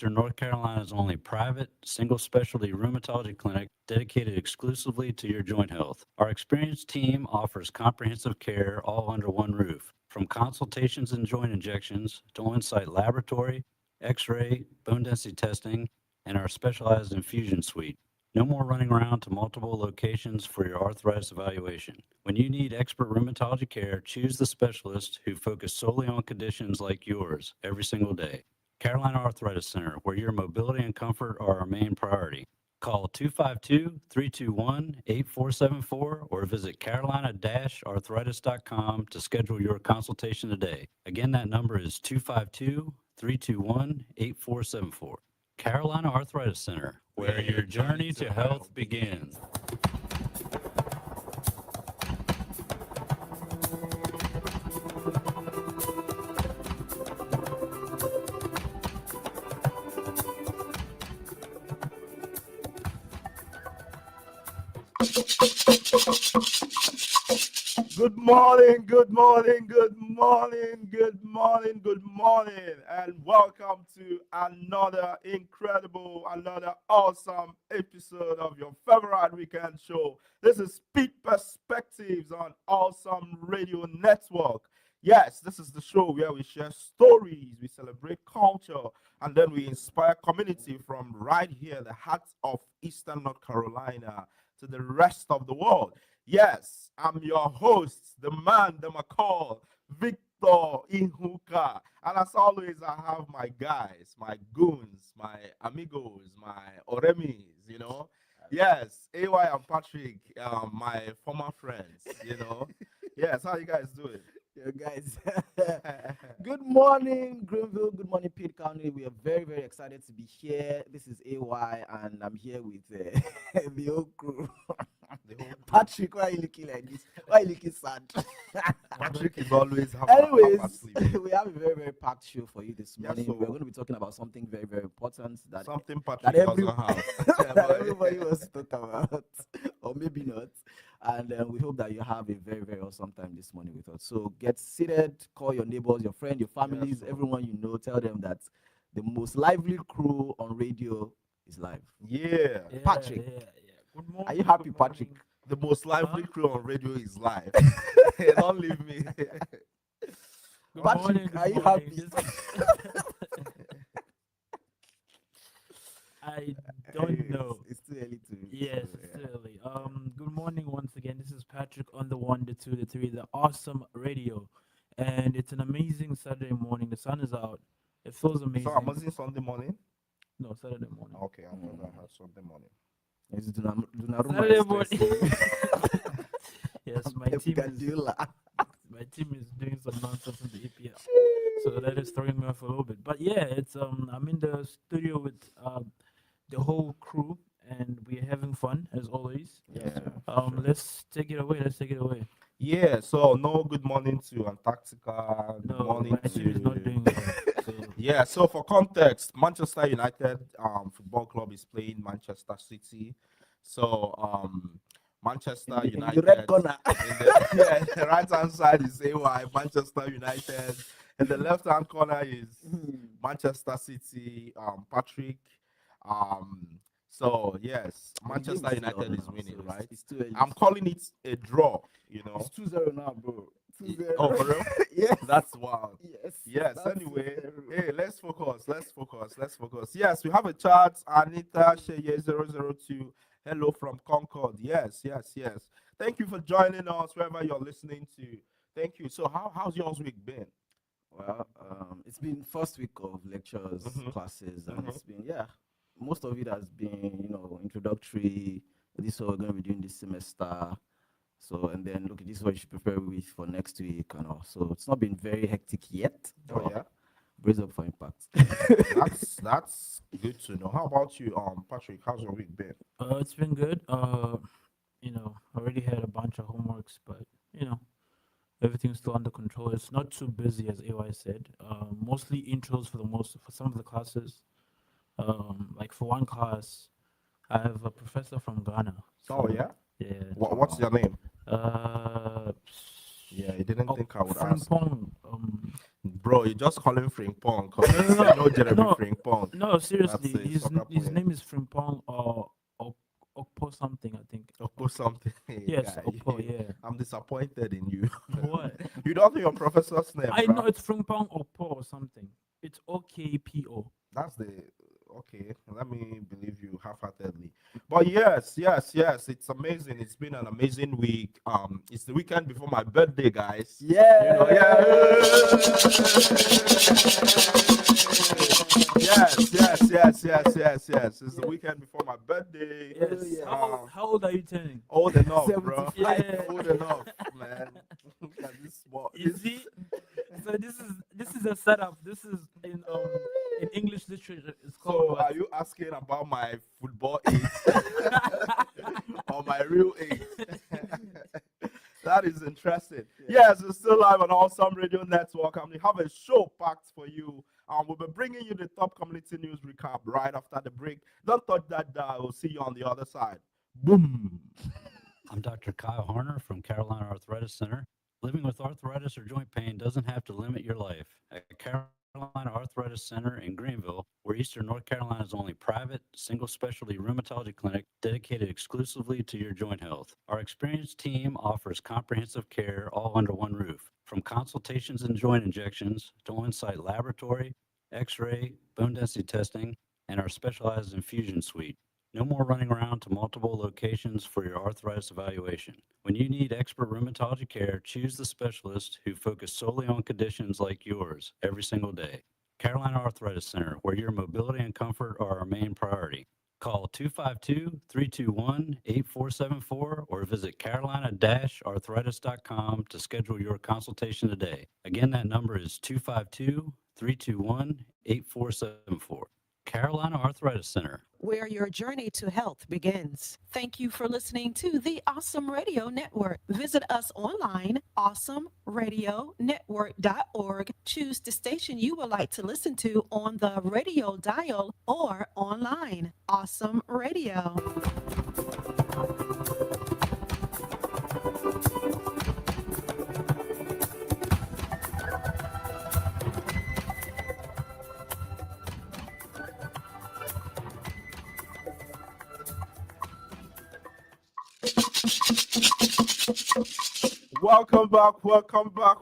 North Carolina's only private, single specialty rheumatology clinic dedicated exclusively to your joint health. Our experienced team offers comprehensive care all under one roof, from consultations and joint injections to on site laboratory, x ray, bone density testing, and our specialized infusion suite. No more running around to multiple locations for your arthritis evaluation. When you need expert rheumatology care, choose the specialist who focus solely on conditions like yours every single day. Carolina Arthritis Center, where your mobility and comfort are our main priority. Call 252-321-8474 or visit carolina-arthritis.com to schedule your consultation today. Again, that number is 252-321-8474. Carolina Arthritis Center, where your journey to health begins. Good morning, good morning, good morning, good morning, good morning, and welcome to another incredible, another awesome episode of your favorite weekend show. This is Pitt Perspectives on Awesome Radio Network. Yes, this is the show where we share stories, we celebrate culture, and then we inspire community from right here, the heart of Eastern North Carolina, to the rest of the world. Yes, I'm your host, the man, the McCall, Victor Ihuka. And as always, I have my guys, my goons, my amigos, my oremis, Yes, AY and Patrick, my former friends. Yes, how you guys doing? Yeah, guys. Good morning, Greenville. Good morning, Pitt County. We are very, very excited to be here. This is AY, and I'm here with the whole crew. Patrick, why are you looking like this? Why are you looking sad? Patrick is always half Anyways, asleep. we have a very, very packed show for you this Yeah, morning. so- We're going to be talking about something very, very important that Something that Patrick doesn't have. that everybody wants to talk about, or maybe not. And we hope that you have a very, very awesome time this morning with us. So get seated, call your neighbors, your friends, your families, sir. everyone you know. Tell them that the most lively crew on radio is live. Yeah. Patrick. Good morning. Are you happy, Patrick? The most lively crew on radio is live. Don't leave me. Patrick, are you happy? I don't know. It's too early to. Yes, so, it's early. Good morning once again. This is Patrick on the 1, the 2, the 3, the awesome radio. And it's an amazing Saturday morning. The sun is out. It feels amazing. So I'm on Sunday morning. No, Saturday morning. Okay, I thought I had Sunday morning. It's Donnarumma Saturday is morning. stressing. Yes, Pep Guardiola. my team is doing some nonsense in the EPL. So that is throwing me off a little bit. But yeah, it's I'm in the studio with the whole crew and we're having fun as always. Yeah. Let's take it away. Yeah, so no good morning to Antarctica. Good No, morning my team is not to doing well. So yeah, so for context, Manchester United Football Club is playing Manchester City. So Manchester In United the red corner. the right hand side is AY, Manchester United, and the left hand corner is Manchester City, Patrick. So yes, The game Manchester is still United on is now, winning, so right? It's too early. I'm calling it a draw, It's 2-0 now, bro. 2-0. Oh, for real? Yes. That's wild. Yes. Yes, anyway, hey, let's focus. Yes, we have a chat. Anita Sheye 002. Hello from Concord. Yes. Thank you for joining us wherever you're listening to. Thank you. So how's yours week been? Well, it's been first week of lectures, classes, and it's been, most of it has been, introductory. This is what we're going to be doing this semester. So, and then look, this is what you should prepare with for next week and all. So it's not been very hectic yet. Oh yeah, brace up for impact. that's good to know. How about you, Patrick? How's your week been? it's been good. Already had a bunch of homeworks, but everything's still under control. It's not too busy as AY said. Mostly intros for some of the classes. Like for one class, I have a professor from Ghana. Oh yeah. Yeah. What's your name? Uh, Yeah, I didn't think I would ask. Frimpong. Bro, you just call him Frimpong because No, no, you know no, Jeremy no, Frimpong. no. That's Seriously, a soccer his player. name is Frimpong or Okpo something, I think. Oppo something. Hey, Yes, guy. Okpo. Yeah. I'm disappointed in you. What? You don't know your professor's name, I know bro. it's Frimpong Okpo or something. It's OKPO. That's the okay. Let me believe you half-heartedly. But yes. It's amazing. It's been an amazing week. It's the weekend before my birthday, guys. You know, yeah. Yes. It's the weekend before my birthday. Yes. yeah. How old are you turning? Old enough, bro. 75. Yeah. Old enough, man. Look at this small. You see, so this is a setup. This is in English literature. It's So, called are what? you asking about my football age or my real age? That is interesting. Yes, it's still live on Awesome Radio Network, and we have a show packed for you. We'll be bringing you the top community news recap right after the break. Don't touch that dial. We'll see you on the other side. Boom. I'm Dr. Kyle Harner from Carolina Arthritis Center. Living with arthritis or joint pain doesn't have to limit your life. At Carolina Arthritis Center in Greenville, where Eastern North Carolina's only private, single specialty rheumatology clinic dedicated exclusively to your joint health. Our experienced team offers comprehensive care all under one roof. From consultations and joint injections to on-site laboratory, x-ray, bone density testing, and our specialized infusion suite. No more running around to multiple locations for your arthritis evaluation. When you need expert rheumatology care, choose the specialist who focus solely on conditions like yours every single day. Carolina Arthritis Center, where your mobility and comfort are our main priority. Call 252-321-8474 or visit carolina-arthritis.com to schedule your consultation today. Again, that number is 252-321-8474. Carolina Arthritis Center. Where your journey to health begins. Thank you for listening to the Awesome Radio Network. Visit us online, awesomeradionetwork.org. Choose the station you would like to listen to on the radio dial or online. Awesome Radio.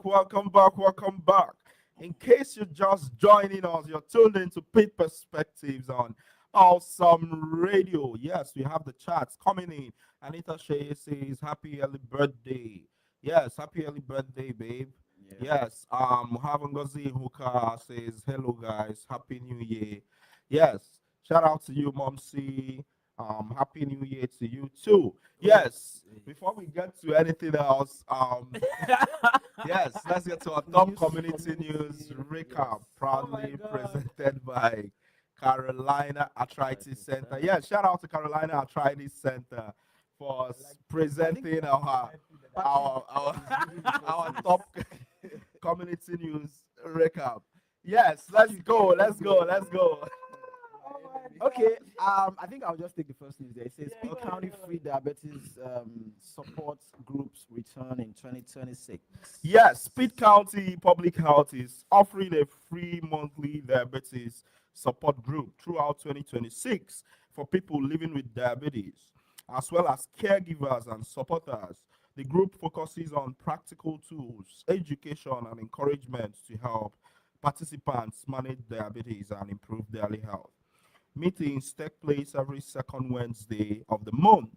Welcome back. In case you're just joining us, you're tuned into Pitt Perspectives on Awesome Radio. Yes, we have the chats coming in. Anita Shea says, Happy early birthday. Yes, happy early birthday, babe. Yes, Muhavangozi Ihuka says, Hello, guys. Happy New Year. Yes, shout out to you, Mom C. Happy New Year to you too. Yes, before we get to anything else, yes, let's get to our top community news recap, proudly presented by Carolina Arthritis Center. Yes, shout out to Carolina Arthritis Center for presenting our top community news recap. Yes, let's go. Okay, I think I'll just take the first news there. It says Pitt County Free Diabetes Support Groups return in 2026. Yes, Pitt County Public Health is offering a free monthly diabetes support group throughout 2026 for people living with diabetes, as well as caregivers and supporters. The group focuses on practical tools, education, and encouragement to help participants manage diabetes and improve daily health. Meetings take place every second Wednesday of the month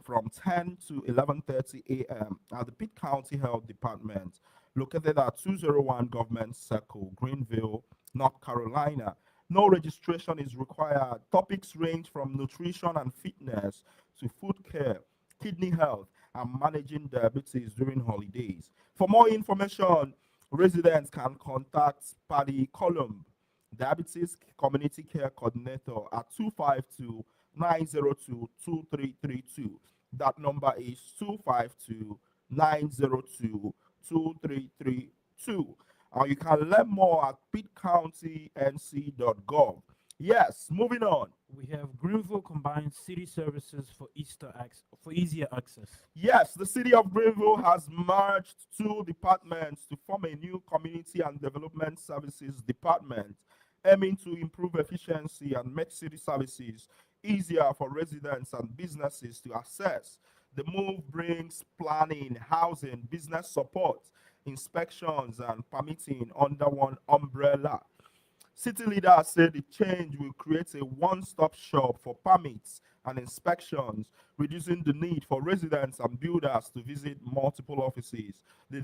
from 10 to 11:30 a.m. at the Pitt County Health Department, located at 201 Government Circle, Greenville, North Carolina. No registration is required. Topics range from nutrition and fitness to food care, kidney health, and managing diabetes during holidays. For more information, residents can contact Paddy Columb, Diabetes Community Care Coordinator, at 252 902 2332. That number is 252 902 2332. You can learn more at pittcountync.gov. Yes, moving on. We have Greenville combines city services for for easier access. Yes, the city of Greenville has merged two departments to form a new community and development services department, aiming to improve efficiency and make city services easier for residents and businesses to access. The move brings planning, housing, business support, inspections, and permitting under one umbrella. City leaders say the change will create a one-stop shop for permits and inspections, reducing the need for residents and builders to visit multiple offices. The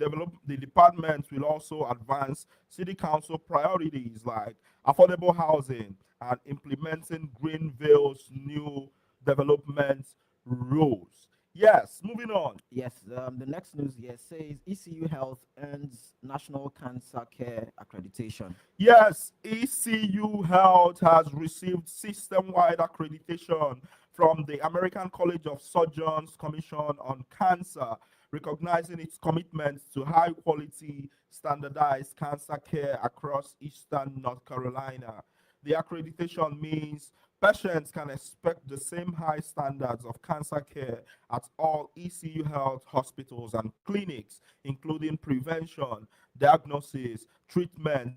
department will also advance city council priorities like affordable housing and implementing Greenville's new development rules. Yes, moving on. Yes, the next news here says ECU Health earns National Cancer Care accreditation. Yes, ECU Health has received system-wide accreditation from the American College of Surgeons Commission on Cancer, recognizing its commitment to high-quality, standardized cancer care across Eastern North Carolina. The accreditation means patients can expect the same high standards of cancer care at all ECU Health hospitals and clinics, including prevention, diagnosis, treatment,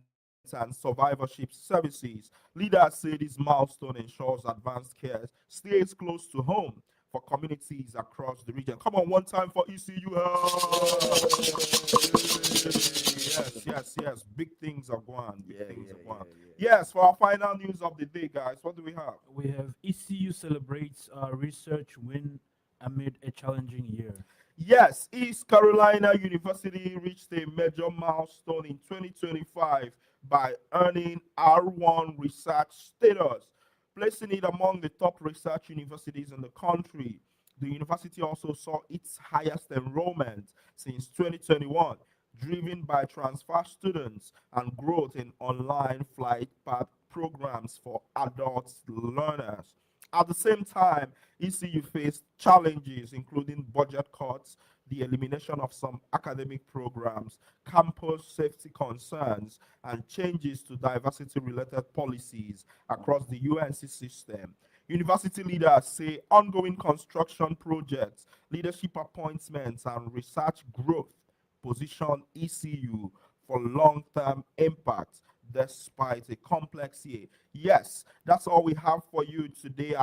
and survivorship services. Leaders say this milestone ensures advanced care stays close to home for communities across the region. Come on, one time for ECU Health. Yes, yes, yes. Big things are going. Big things are going. Yes, for our final news of the day, guys, what do we have? We have ECU celebrates research win amid a challenging year. Yes, East Carolina University reached a major milestone in 2025 by earning R1 research status, placing it among the top research universities in the country. The university also saw its highest enrollment since 2021, driven by transfer students and growth in online flight path programs for adult learners. At the same time, ECU faced challenges including budget cuts, the elimination of some academic programs, campus safety concerns, and changes to diversity related policies across the UNC system. University leaders say ongoing construction projects, leadership appointments, and research growth position ECU for long term impact despite a complex year. Yes, that's all we have for you today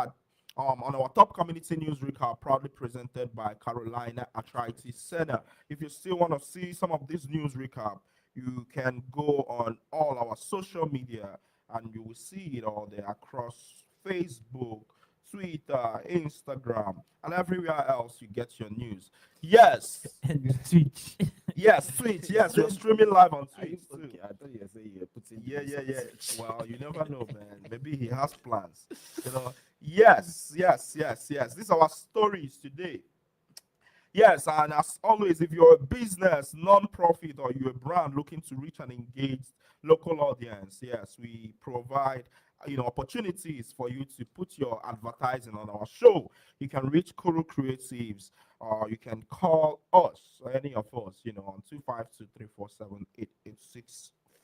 on our top community news recap, proudly presented by Carolina Arthritis Center. If you still want to see some of this news recap, you can go on all our social media and you will see it all there across Facebook, Twitter, Instagram, and everywhere else you get your news. Yes, And Twitch. yes, Twitch. Yes, we're streaming live on Are you Twitch too. okay? I thought you were saying you're putting. Yeah, this yeah, on yeah. Twitch. Well, you never know, man. Maybe he has plans. You know. Yes, yes, yes, yes. These are our stories today. Yes, and as always, if you're a business, non-profit, or you're a brand looking to reach an engaged local audience, yes, we provide opportunities for you to put your advertising on our show. You can reach Kuru Creatives, or you can call us, or any of us, on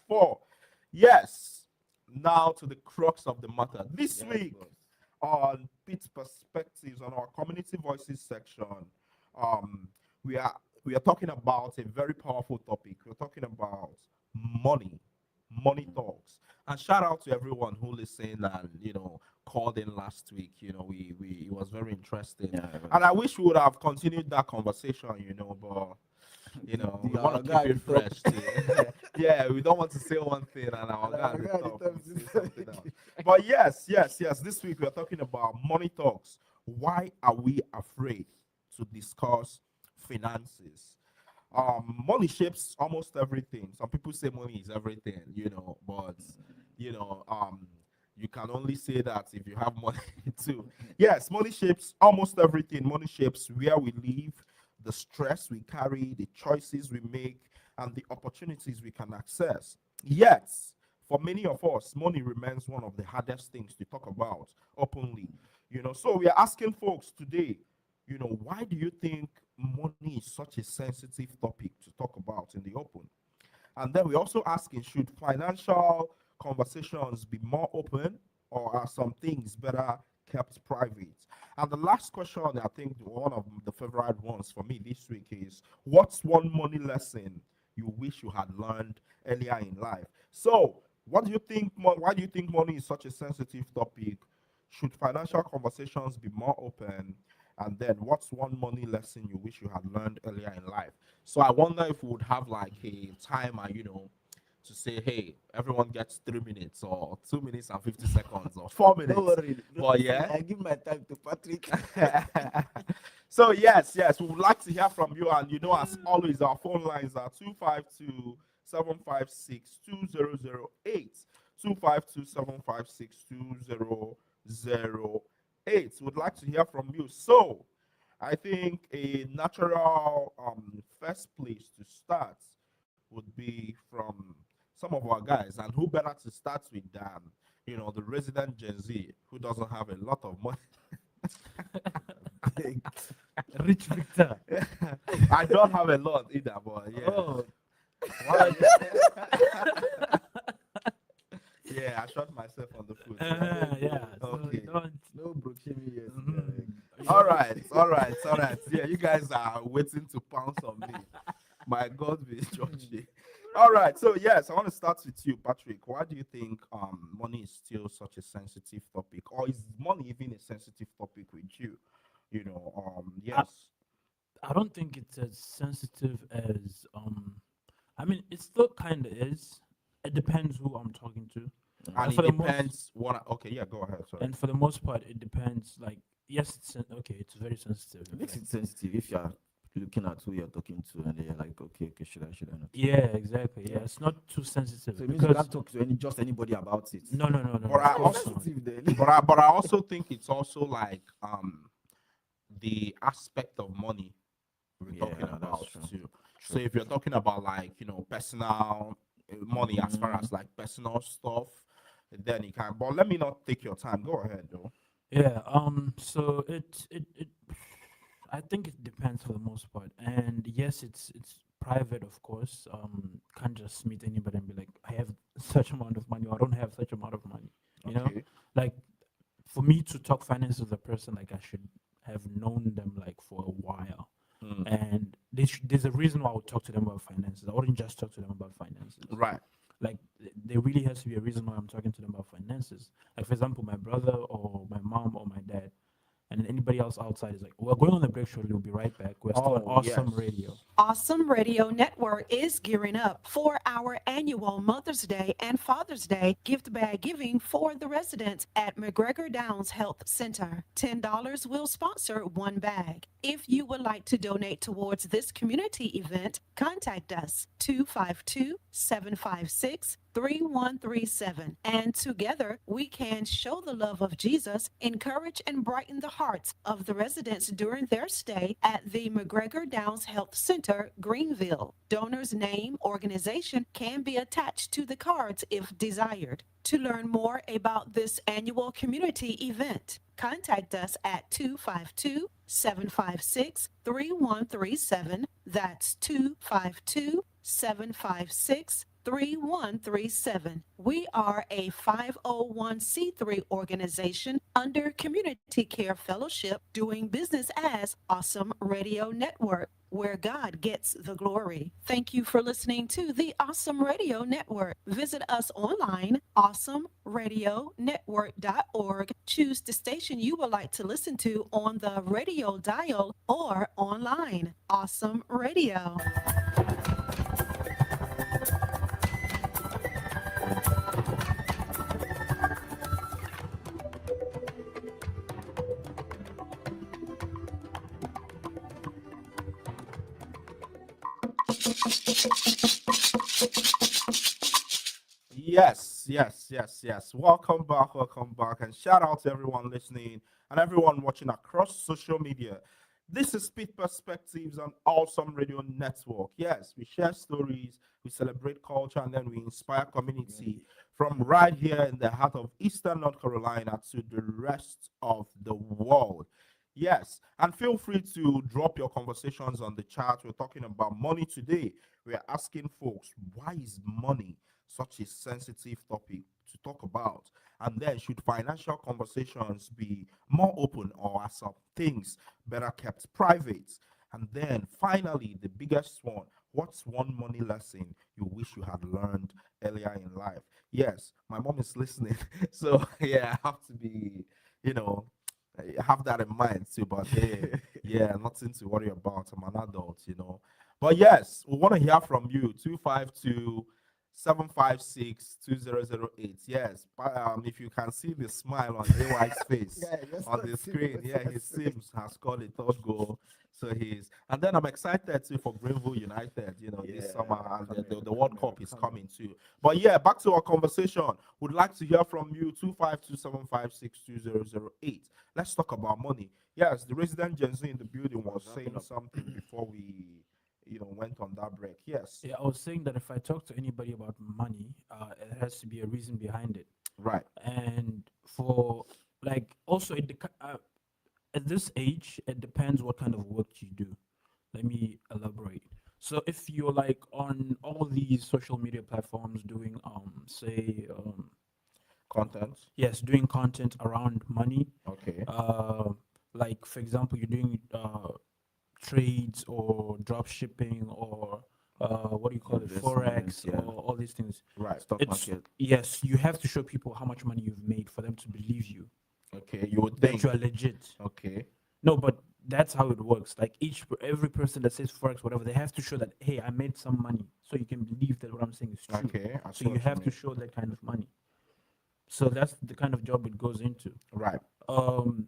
252-347-8864. Yes. Now to the crux of the matter. This Yes, week boss. on Pitt Perspectives on our Community Voices section, um, we are we are talking about a very powerful topic. We're talking about money, money talks. And shout out to everyone who listened and called in last week. We it was very interesting. Yeah, And I wish we would have continued that conversation, but we our want to guy keep it at the top. fresh too. Yeah, we don't want to say one thing and our And guy our at the guy at the top top will say is- something else. But yes, yes, yes. This week we are talking about money talks. Why are we afraid to discuss finances? Money shapes almost everything. Some people say money is everything, but you can only say that if you have money too. Yes, money shapes almost everything. Money shapes where we live, the stress we carry, the choices we make, and the opportunities we can access. Yet, for many of us, money remains one of the hardest things to talk about openly. So we are asking folks today, why do you think money is such a sensitive topic to talk about in the open? And then we're also asking, should financial conversations be more open or are some things better kept private? And the last question, I think one of the favorite ones for me this week is, what's one money lesson you wish you had learned earlier in life? So, what do you think? Why do you think money is such a sensitive topic? Should financial conversations be more open? And then, what's one money lesson you wish you had learned earlier in life? So, I wonder if we would have like a timer, to say, hey, everyone gets 3 minutes or 2 minutes and 50 seconds or 4 minutes. Don't worry. But yeah. I give my time to Patrick. So yes, we would like to hear from you, and as always, our phone lines are 252-756-2008, 252-756-2008. Would like to hear from you. So I think a natural first place to start would be from some of our guys, and who better to start with than the resident Gen Z who doesn't have a lot of money. Rich Victor. I don't have a lot either, but yeah. Oh, Yeah, I shot myself on the foot. yeah. So Okay. don't. No broke shaming yet. Mhm. All right. Yeah, you guys are waiting to pounce on me. My God, be judgy. All right. So yes, I want to start with you, Patrick. Why do you think money is still such a sensitive topic, or is money even a sensitive topic with you? Yes. I don't think it's as sensitive as I mean, it still kind of is. It depends who I'm talking to. And for it the most- depends what. Okay, yeah, go ahead. Sorry. And for the most part, it depends. Like, yes, okay, it's very sensitive. It makes like- it sensitive if you're looking at who you're talking to and then you're like, okay, should I not? Yeah, exactly. Yeah, it's not too sensitive So it means you because can't talk to just anybody about it. no. Or I of course also- not. Sensitive then. But I also think it's also like the aspect of money we're Yeah, talking that's about true. too. So if you're talking about like personal money as far as like personal stuff, then you can. But let me not take your time. Go ahead though. Yeah. So it I think it depends for the most part. And yes, it's private, of course. Can't just meet anybody and be like, I have such amount of money, or I don't have such amount of money. You know, Okay. like for me to talk finance with a person, like I should have known them like for a while. Mm. And there's a reason why I would talk to them about finances. I wouldn't just talk to them about finances. Right. Like there really has to be a reason why I'm talking to them about finances. Like for example, my brother or my mom or my dad, and then anybody else outside is like, we're going on a break shortly. We'll be right back. We're still on Oh, Awesome yes. Radio. Awesome Radio Network is gearing up for our annual Mother's Day and Father's Day gift bag giving for the residents at McGregor Downs Health Center. $10 will sponsor one bag. If you would like to donate towards this community event, contact us 252-756-3137. And together we can show the love of Jesus, encourage and brighten the hearts of the residents during their stay at the McGregor Downs Health Center, Greenville. Donor's name, organization can be attached to the cards if desired. To learn more about this annual community event, contact us at 252-756-3137. That's 252-756-3137. We are a 501c3 organization under Community Care Fellowship doing business as Awesome Radio Network, where God gets the glory. Thank you for listening to the Awesome Radio Network. Visit us online, awesomeradionetwork.org. Choose the station you would like to listen to on the radio dial or online. Awesome Radio. Yes. Welcome back, and shout out to everyone listening and everyone watching across social media. This is Pitt Perspectives on Awesome Radio Network. Yes, we share stories, we celebrate culture, and then we inspire community from right here in the heart of Eastern North Carolina to the rest of the world. Yes, and feel free to drop your conversations on the chat. We're talking about money today. We're asking folks, why is money such a sensitive topic to talk about? And then, should financial conversations be more open, or are some things better kept private? And then, finally, the biggest one: what's one money lesson you wish you had learned earlier in life? Yes, my mom is listening, so yeah, I have to be, you know, have that in mind too. But hey, yeah, nothing to worry about. I'm an adult. But yes, we want to hear from you. 252-756-2008. Yes, if you can see the smile on AY's face Yeah, just on the screen, yeah, his Sims has scored a third goal. So and then I'm excited too for Greenville United, this Yeah, summer, and coming, the World coming, Cup is coming. coming too. But yeah, back to our conversation. Would like to hear from you. 252-756-2008. Let's talk about money. Yes, the resident Gen Z in the building was saying something before we, went on that break. Yes. Yeah, I was saying that if I talk to anybody about money, it has to be a reason behind it. Right. And for like also at this age, it depends what kind of work you do. Let me elaborate. So if you're like on all these social media platforms doing say Content. yes, doing content around money, Okay. like for example you're doing trades or drop shipping or what do you call it, Investments, forex, yeah. or all these things. Right. Stock It's market. yes, you have to show people how much money you've made for them to believe you Okay. You would that think. you are legit. Okay. No, but that's how it works. Like every person that says forex, whatever, they have to show that hey, I made some money, so you can believe that what I'm saying is true. Okay. I see So you what have to mean. show that kind of money. So that's the kind of job it goes into. Right. Um,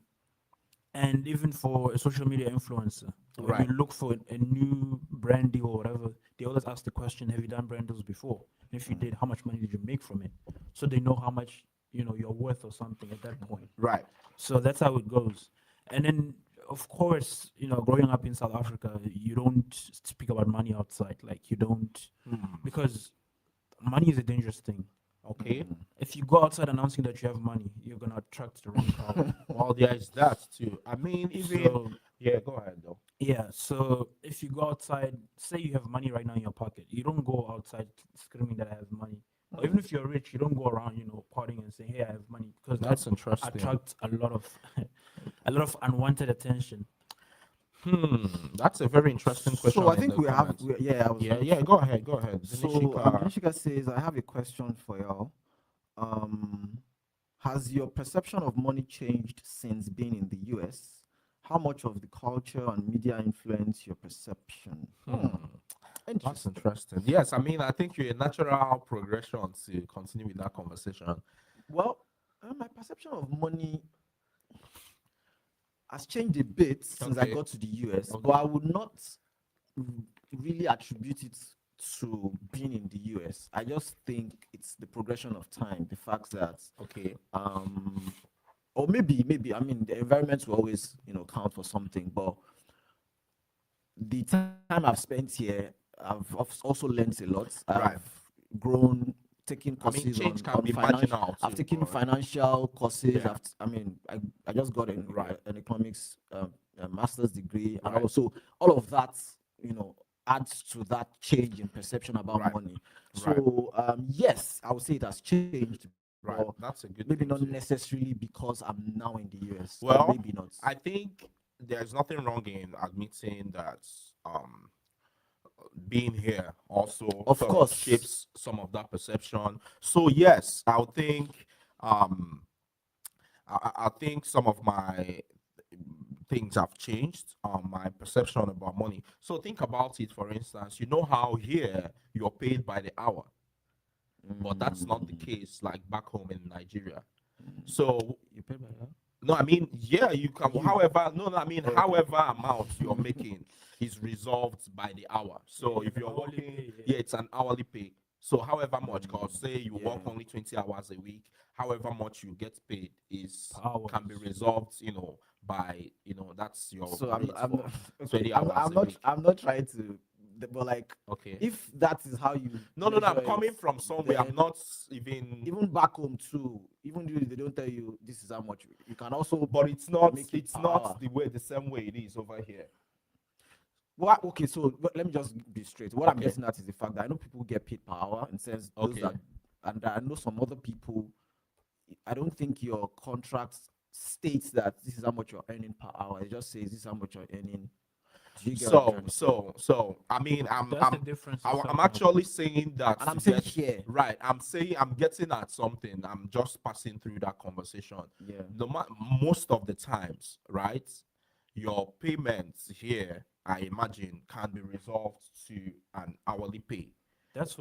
and even for a social media influencer, when Right. you look for a new brand deal or whatever, they always ask the question, have you done brand deals before? And if you did, how much money did you make from it? So they know how much you're worth or something at that point. Right. So that's how it goes. And then of course, growing up in South Africa, you don't speak about money outside. Like you don't, because money is a dangerous thing. Okay. If you go outside announcing that you have money, you're gonna attract the wrong crowd. Well, there is that too. I mean, even So yeah. Go ahead though. yeah, so if you go outside, say you have money right now in your pocket, you don't go outside screaming that I have money. Or even if you're rich, you don't go around, partying and saying, "Hey, I have money," because That's that interesting. attracts a lot of a lot of unwanted attention. That's a very interesting question. So I in think the we have, comments. yeah, Yeah. Go ahead. Go ahead. So Zinishika. Janishika says, I have a question for y'all. Has your perception of money changed since being in the US? How much of the culture and media influence your perception? That's Interesting. interesting. Yes, I mean, I think you're a natural progression to continue with that conversation. Well, my perception of money has changed a bit since I Okay. got to the US, Okay. but I would not really attribute it to being in the US. I just think it's the progression of time, the fact that Okay. or maybe I mean the environment will always count for something, but the time I've spent here, I've also learned a lot. Right. I've grown, taking I mean, courses change can on be financial. marginal I've too, taken but- financial courses. Yeah. I just got an economics a master's degree, and Right. also all of that adds to that change in perception about Right. money. Right. So yes, I would say it has changed. Right. But That's a good maybe thing not too. necessarily because I'm now in the US. Or Well, maybe not. I think there's nothing wrong in admitting that being here also Of sort course. shapes some of that perception. So yes, I would think I think some of my things have changed. My perception about money. So think about it. For instance, you know how here you're paid by the hour, but that's not the case like back home in Nigeria. So You pay by that? no, I mean, yeah, you can. However, I mean, Okay. however amount you're making is resolved by the hour. So Yeah, if an you're hourly working, pay, yeah. yeah, it's an hourly pay. So however much, cause say you work Yeah. only 20 hours a week, however much you get paid is Per can be hours. resolved, by that's your So rate I'm for not, 20 I'm, hours I'm a not week. I'm not trying to, but like Okay. if that is how you No, I'm measure coming it, from somewhere. I'm then not even. even back home too, even though they don't tell you this is how much you can also, But it's not. make it It's per not hour. the same way it is over here. Okay, so let me just be straight. What I'm Okay. getting at is the fact that I know people get paid per hour, in sense those Okay. that and I know some other people. I don't think your contract states that this is how much you're earning per hour. It just says this is how much you're earning. Do you get what I'm So, trying to say? I mean, That's the difference. you're I'm talking about. actually saying that And I'm to saying get here, right. I'm saying I'm getting at something. I'm just passing through that conversation. yeah. No, most of the times, right? Your payments here, I imagine, can be resolved to an hourly pay. That's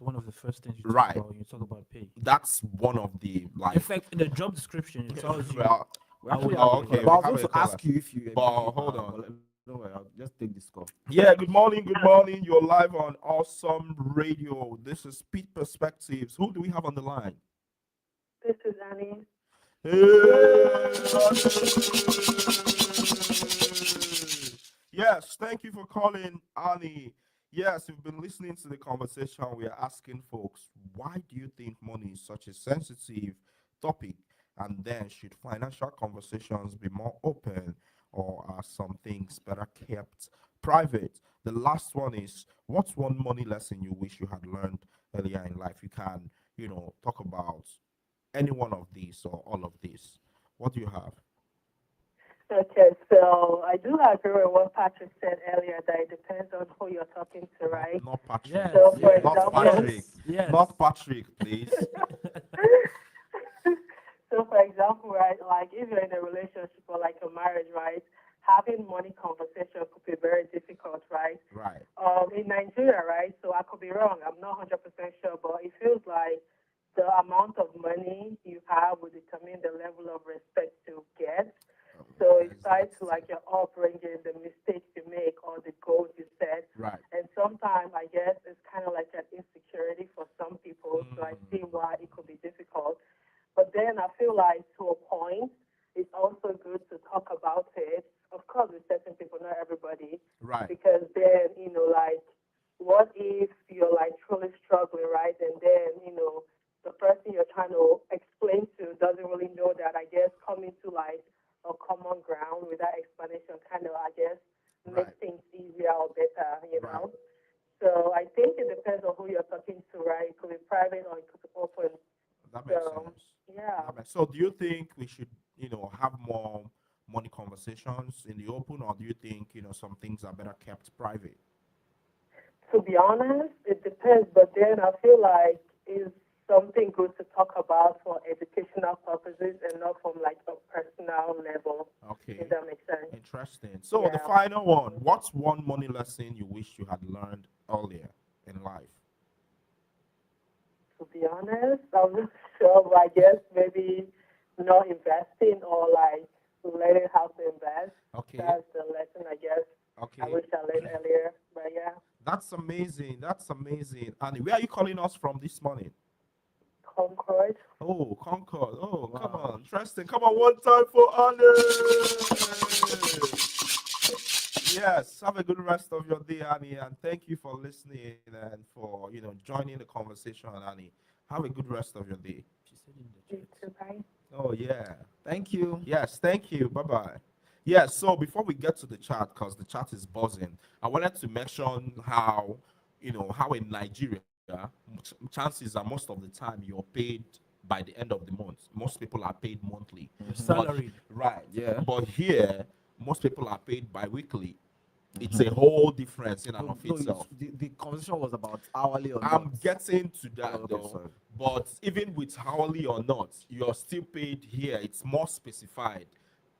one of the first things you talk Right. about when you talk about pay. That's one of the In fact, in the job description, it tells you well, We actually hourly have. rate. okay, But we I was have going a to caller. ask you if you But make it per hold hour, on. but don't worry, I'll just take this call. Yeah, good morning, good morning. You're live on Awesome Radio. This is Pete Perspectives. Who do we have on the line? This is Annie. Yes, thank you for calling, Annie. Yes, we've been listening to the conversation. We are asking folks, why do you think money is such a sensitive topic? And then, should financial conversations be more open, or are some things better kept private? The last one is, what's one money lesson you wish you had learned earlier in life? You can, talk about any one of these or all of these. What do you have? Okay, so I do agree with what Patrick said earlier that it depends on who you're talking to, right? Not Patrick. Yes, So, for yes, Not example, Patrick. yes. Not Patrick, please. so for example, right, like if you're in a relationship or like a marriage, right, having money conversation could be very difficult, right? Right. In Nigeria, right? So I could be wrong. I'm not 100% sure, but it feels like the amount of money you have will determine the level of respect you get. So it's tied to like your upbringing, the mistakes you make, or the goals you set. Right. And sometimes I guess it's kind of like an insecurity for some people. So I see why it could be difficult. But then I feel like to a point, it's also good to talk about it. Of course, with certain people, not everybody, Right. because then like, what if you're like truly struggling, right? And then the person you're trying to explain to doesn't really know that. I guess coming to like a common ground with that explanation kind of, I guess, makes Right. things easier or better, Right. So I think it depends on who you're talking to, right? It could be private or it could be open. That makes So sense. yeah. So do you think we should, have more money conversations in the open, or do you think, some things are better kept private? To be honest, it depends, but then I feel like it's something good to talk about for educational purposes and not from like a personal level, Okay. if that makes sense. Interesting. So the Yeah. final one, what's one money lesson you wish you had learned earlier in life? To be honest, I'm not sure, but I guess maybe not investing or like learning how to invest. Okay. That's the lesson I guess I Okay. wish I learned earlier. But yeah, That's amazing. That's amazing. And where are you calling us from this morning? Concord. Oh, Concord. Oh, come Wow. on. Interesting. Come on, one time for Annie. Yes, have a good rest of your day, Annie, and thank you for listening and for joining the conversation, Annie. Have a good rest of your day. She said in the You chat. too, bye. Oh yeah. Thank you. Yes, thank you. Bye bye. Yes, so before we get to the chat, because the chat is buzzing, I wanted to mention how, how in Nigeria, chances are most of the time you're paid by the end of the month. Most people are paid monthly. You're Mhm. But salaried. right. Yeah. But here, most people are paid bi-weekly. It's a Mhm. whole difference in and No, of no, itself. the conversation was about hourly or I'm not. getting to Oh, that okay, though. sorry. But even with hourly or not, you're still paid here. It's more specified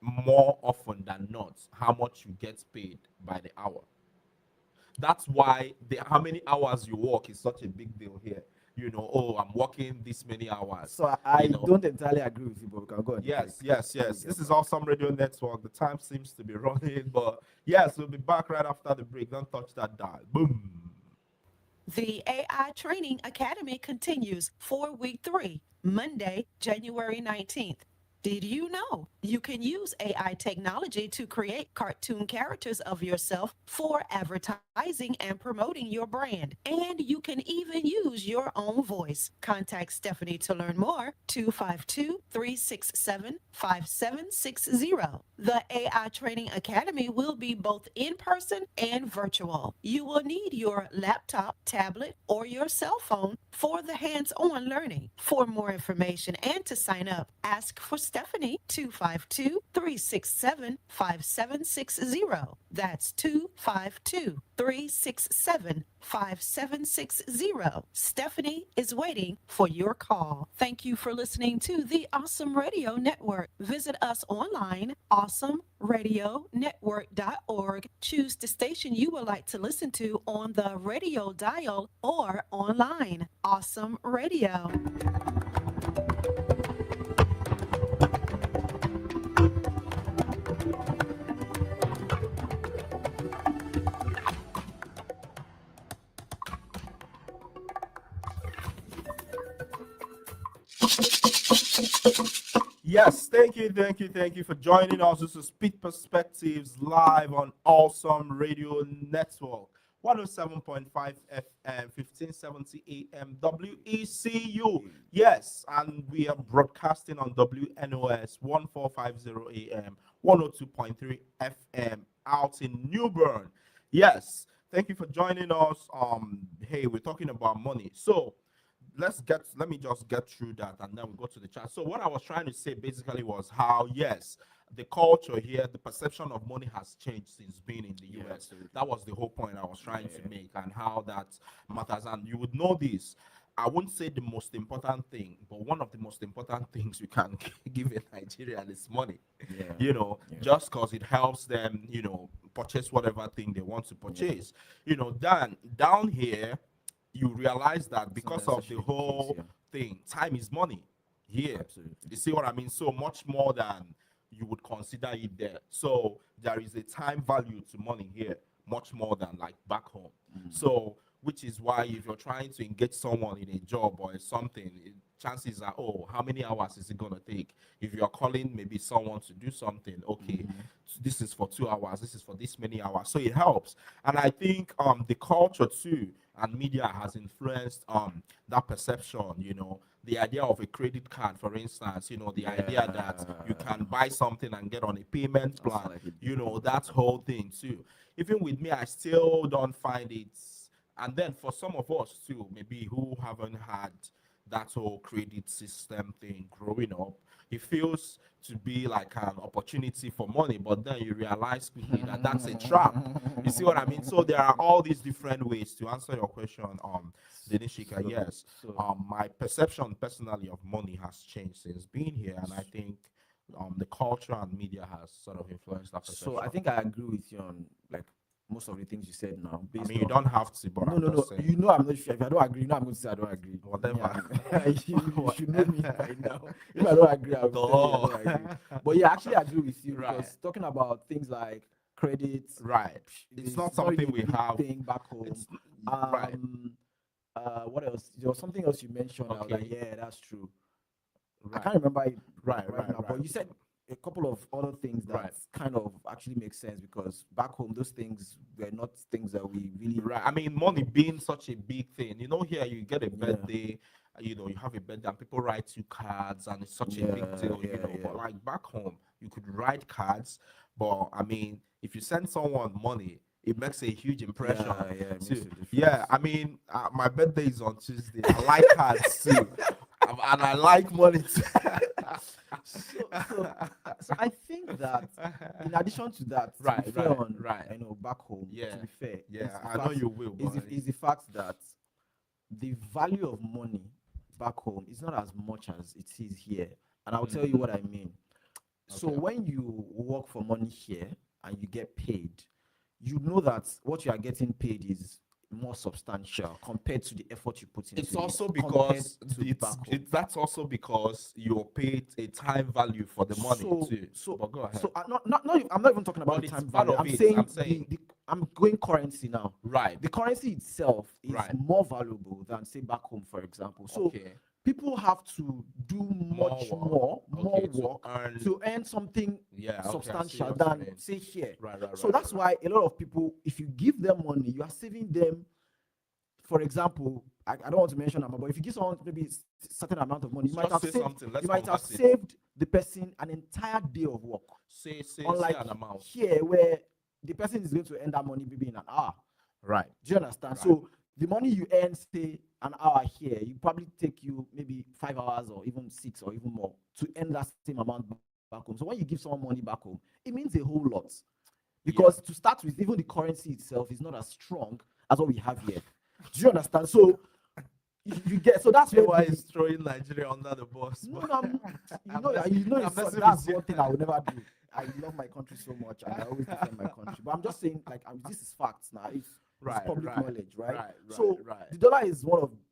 more often than not how much you get paid by the hour. That's why the how many hours you work is such a big deal here. Oh, I'm working this many hours. So I You know. don't entirely agree with you, but we can go on. Yes, break. yes, When we yes. get This is back. Awesome Radio Network. The time seems to be running, but yes, we'll be back right after the break. Don't touch that dial. Boom. The AI Training Academy continues for week 3, Monday, January 19th. Did you know you can use AI technology to create cartoon characters of yourself for advertising and promoting your brand? And you can even use your own voice. Contact Stephanie to learn more. 252-367-5760. The AI Training Academy will be both in person and virtual. You will need your laptop, tablet, or your cell phone for the hands-on learning. For more information and to sign up, ask for Stephanie. 252-367-5760. That's 252-367-5760. Stephanie is waiting for your call. Thank you for listening to the Awesome Radio Network. Visit us online, awesomeradionetwork.org. Choose the station you would like to listen to on the radio dial or online. Awesome Radio. Yes, thank you for joining us. This is Pitt Perspectives live on Awesome Radio Network, 107.5 FM, 1570 AM, WECU. Yes, and we are broadcasting on WNOS, 1450 AM, 102.3 FM out in New Bern. Yes, thank you for joining us. Hey, we're talking about money. So, let me just get through that and then we go to the chat. So what I was trying to say basically was how, yes, the culture here, the perception of money has changed since being in the US. absolutely. That was the whole point I was trying to make, and how that matters. And you would know this. I wouldn't say the most important thing, but one of the most important things you can give a Nigerian is money. Just because it helps them, purchase whatever thing they want to purchase. Down here, you realize that because of the whole thing, time is money here. Absolutely. You see what I mean? So much more than you would consider it there. So there is a time value to money here, much more than like back home. So, which is why if you're trying to engage someone in a job or something, chances are, how many hours is it going to take? If you're calling maybe someone to do something, okay, this is for 2 hours, this is for this many hours. So it helps. And I think the culture too and media has influenced that perception, the idea of a credit card, for instance, the idea that you can buy something and get on a payment plan, that whole thing too. Even with me, I still don't find it. And then for some of us too, maybe who haven't had that whole credit system thing growing up, it feels to be like an opportunity for money, but then you realize quickly that that's a trap. You see what I mean? So there are all these different ways to answer your question, Denishika. Yes, my perception personally of money has changed since being here, and I think the culture and media has sort of influenced that perception. So I think I agree with you on like most of the things you said now. I mean, you don't have to, but no. I'm not sure. If I don't agree, I'm going to say I don't agree. Whatever. You should know me by now. If I don't agree, I will tell you I don't agree. But yeah, I actually agree with you because talking about things like credit, it's not something we have. Thing back home. What else? There was something else you mentioned. I was like, yeah, that's true. I can't remember it right now. But you said a couple of other things that kind of actually make sense because back home those things were not things that we really I mean, money being such a big thing, here you get a birthday, you have a birthday and people write you cards and it's such a big deal, but like back home you could write cards, but I mean if you send someone money it makes a huge impression. I mean my birthday is on Tuesday. I like cards too. And I like money too. So I think that in addition to that, back home, to be fair, I know you will. Is the fact that the value of money back home is not as much as it is here, and I'll tell you what I mean. So when you work for money here and you get paid, you know that what you are getting paid is more substantial compared to the effort you put into it's also because that's also because you're paid a time value for the money too. But go ahead. So I'm not even talking about the time value. I'm going currency now. Right. The currency itself is more valuable than say back home, for example. So people have to do much more Okay, to work earn. to earn something Yeah, okay, I see substantial what you than mean. say here. Right. So that's why a lot of people, if you give them money, you are saving them. For example, I don't want to mention them, but if you give someone maybe certain amount of money, Just say something. Let's you might have converse it. saved the person an entire day of work. Say Unlike an amount. here, where the person is going to earn that money maybe in an hour. Right. Do you understand? Right. So the money you earn, say an hour here, you probably take you maybe 5 hours or even 6 or even more to earn that same amount back home. So when you give someone money back home, it means a whole lot. Because to start with, even the currency itself is not as strong as what we have here. Do you understand? So you get, so that's why why is throwing Nigeria under the bus. no, but- it's, messing that's with you. one thing I would never do. I love my country so much, and I always defend my country. But I'm just saying, like, this is facts now. It's public knowledge, right? So the dollar is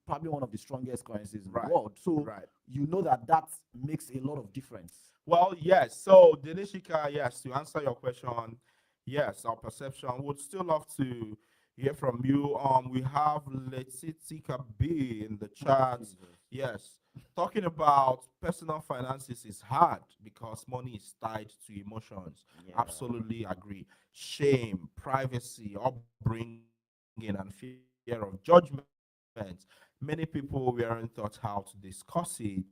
probably one of the strongest currencies in the world. So you know that makes a lot of difference. Well, yes. So Denishika, yes, to answer your question, yes, our perception would still love to hear from you. We have Letitika B in the chat. Yes. Talking about personal finances is hard because money is tied to emotions. Yeah. Absolutely agree. Shame, privacy, upbringing, and fear of judgment. Many people weren't taught how to discuss it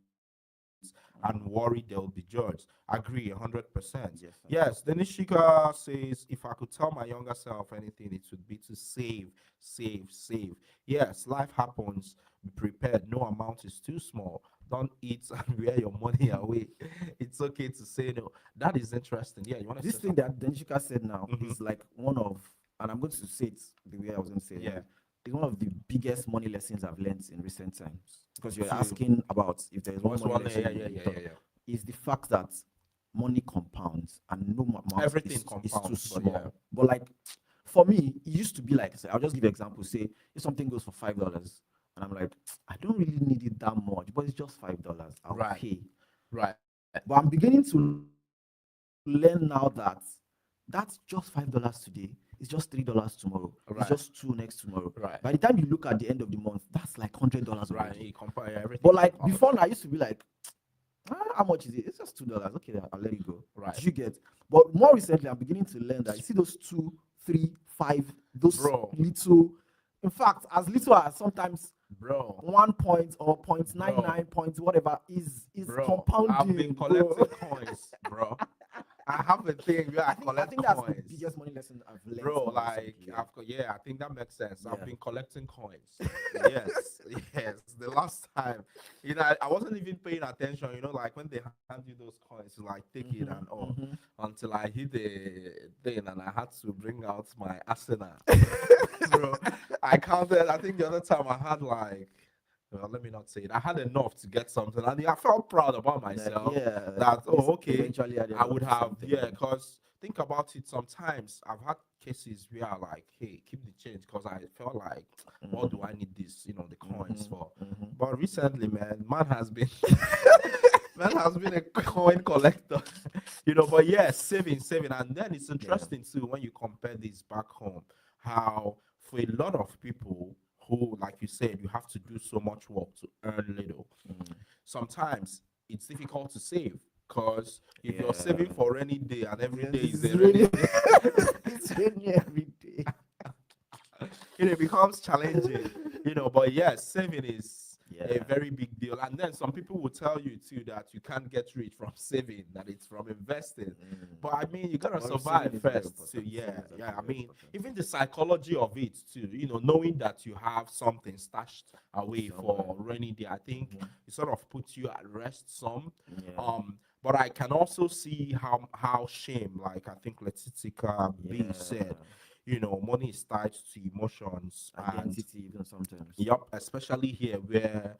and worry they'll be judged. Agree 100%. Yes, Denishika says, if I could tell my younger self anything, it would be to save, save, save. Yes, life happens. Be prepared. No amount is too small. Don't eat and wear your money away. It's okay to say no. That is interesting. Yeah, you want to This say thing something? that Denishika said now is like one of, and I'm going to say it the way I was going to say it. Yeah. It's one of the biggest money lessons I've learned in recent times. Because you're So- asking about if there is one What's money one? lesson Yeah. you thought, is the fact that money compounds and no amount Everything is too compounds, but small. yeah. But like for me, it used to be like, I'll just give an example. Say if something goes for $5, and I'm like, I don't really need it that much, but it's just $5. I'll Right. pay. Right. But I'm beginning to learn now that that's just $5 today. It's just $3 tomorrow. Right. It's just two next tomorrow. Right. By the time you look at the end of the month, that's like $100 Right. already. You compare everything. But like compounds. before, now, I used to be like, how much is it? It's just $2. Okay, I'll let it go. Right. You get. But more recently, I'm beginning to learn that you see those 2, 3, 5, those Bro. little. In fact, as little as sometimes Bro. 1 point or 0.99 points, whatever is Bro, compounding. I've been bro. collecting coins, bro. I have a thing where I collect I think that's coins. the biggest money lesson I've learned. Bro, now like recently, yeah. I think that makes sense. I've Yeah. been collecting coins. yes. The last time, I wasn't even paying attention. Like when they hand you those coins, you like take it and all. Until I hit the thing and I had to bring out my arsenal. Bro, I counted. I think the other time I had like. Well, let me not say it. I had enough to get something, and I felt proud about myself. Yeah, That okay, eventually I would have something. because think about it. Sometimes I've had cases where I like, hey, keep the change because I felt like, what do I need this, the coins for? But recently, man has been a coin collector, But yes, saving, and then it's interesting too when you compare this back home, how for a lot of people who, like you said, you have to do so much work to earn little. Sometimes it's difficult to save because if you're saving for rainy day and every day is a rainy day, it's rainy every day. it becomes challenging, But yes, saving is a Yeah. very big deal. And then some people will tell you too that you can't get rich from saving, that it's from investing. But I mean, you gotta Well, survive saving is very first. So important. yeah. Saving is I actually very mean, important. even the psychology of it too, knowing that you have something stashed away for Somewhere. rainy day, I think it sort of puts you at rest some. Yeah. But I can also see how shame, like I think Letitika B said, money is tied to emotions and Identity, even sometimes. yep, especially here where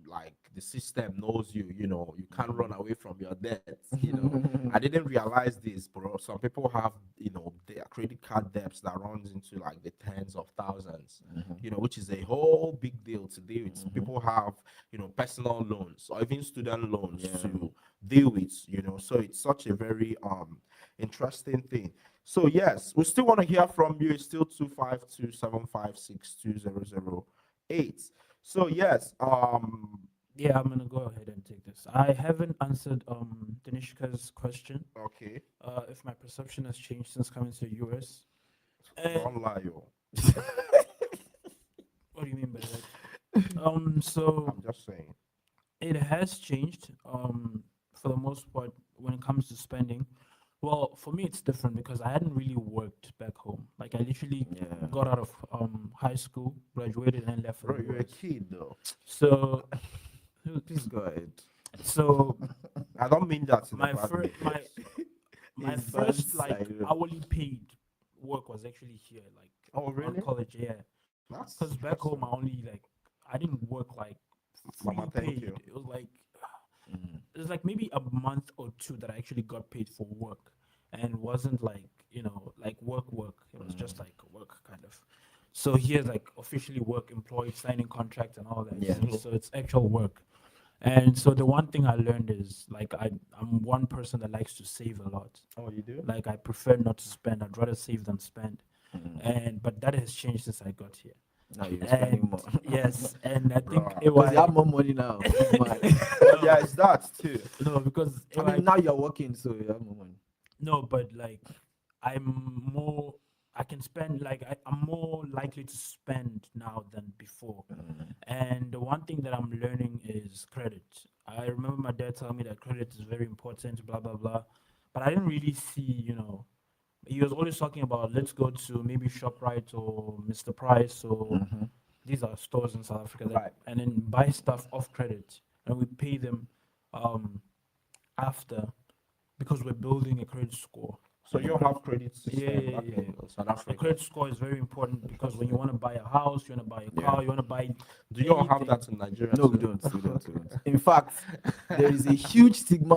like the system knows you can't run away from your debts. I didn't realize this, bro. Some people have their credit card debts that runs into like the tens of thousands, which is a whole big deal to deal with. People have personal loans or even student loans to deal with. So it's such a very interesting thing. So yes, we still want to hear from you. It's still 25275620008. So yes, Yeah, I'm gonna go ahead and take this. I haven't answered Tanishka's question. okay, If my perception has changed since coming to the US. And don't lie, yo. what do you mean by that? So I'm just saying. it has changed. For the most part, when it comes to spending. Well, for me, it's different because I hadn't really worked back home. Like I literally Yeah. got out of high school, graduated, and left for Bro, the you're a US. kid though. So, Please go ahead. so I don't mean that in a my bad first way. my His first bad like side. hourly paid work was actually here, like Oh, on really? college. Yeah, That's because back home I interesting. only like I didn't work like free Mama, thank paid. you. It was like Mm. it was like maybe a month or two that I actually got paid for work, and wasn't like like work. It was just like work kind of. So here's like officially work, employed, signing contracts and all that. Yeah. So it's actual work. And so the one thing I learned is like I'm one person that likes to save a lot. Oh, you do? Like I prefer not to spend. I'd rather save than spend. Mm. And but that has changed since I got here. Now you're spending And more. yes, and I think Bruh. Because you have AY more money now. Big man. Yeah, it's that too. no, because I AY mean, now you're working, so you have more money. no, but like I'm more I can spend like I'm more likely to spend now than before. And the one thing that I'm learning is credit. I remember my dad telling me that credit is very important, blah blah blah. But I didn't really see, he was always talking about let's go to maybe ShopRite or Mr. Price or these are stores in South Africa that, Right. and then buy stuff off credit and we pay them um after because we're building a credit score. So you don't have credit system Yeah, back yeah, in South A Africa. credit score is very important because when you want to buy a house, you want to buy a car, you want to buy Do you all have anything. that in Nigeria? No, we too? don't. We don't. We don't. In fact, there is a huge stigma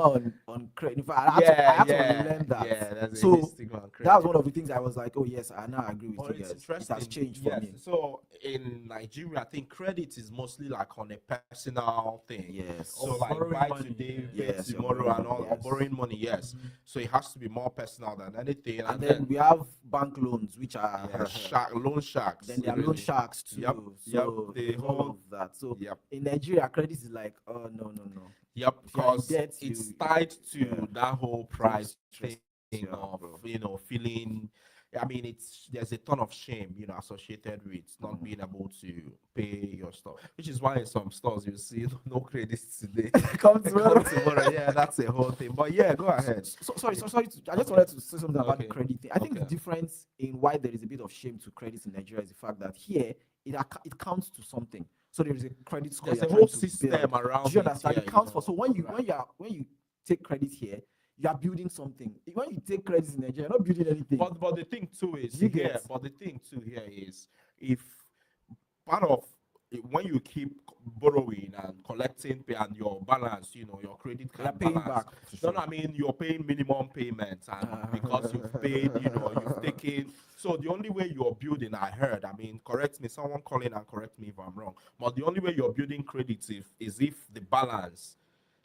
on credit. In fact, I had to unlearn that. Yeah, that's a So huge stigma on credit. that was one of the things I was like, oh yes, I now agree with Well, you it's guys. It interesting. has changed for Yes. me. So in Nigeria, I think credit is mostly like on a personal thing. Yes. So Or like borrowing buy money, today, yeah. pay Yes, you're tomorrow, borrowing and all, money, or yes. borrowing money. Yes. So it has to be more personal than anything. And then we have bank loans, which are loan sharks. then there are loan really. sharks too. Yep, So the there's all whole- of that. So Yep. in Nigeria, credit is like, oh no. Yep, If you're in because debt, it's you- tied to yeah. that whole price stress thing you out, of bro. feeling. I mean, there's a ton of shame associated with not being able to pay your stuff, which is why in some stores you see no credits today. Come tomorrow. Come tomorrow. Yeah, that's a whole thing. But yeah, go ahead. Sorry. I just Okay. wanted to say something about the Okay. credit thing. I think the Okay. difference in why there is a bit of shame to credit in Nigeria is the fact that here it counts to something. So there is a credit score. There's you're a whole trying to system build. around Do you it, understand? yeah, It counts for. So when Right. you take credit here, you are building something. When you take credit in Nigeria, you're not building anything. But the thing too is You here. get- But the thing too here is if part of when you keep borrowing and collecting pay and your balance, your credit You're card paying balance. back. for No, sure. no, I mean you're paying minimum payments, and because you've paid, you've taken. So the only way you're building, I heard, I mean, correct me, someone call in and correct me if I'm wrong. But the only way you're building credit is if the balance,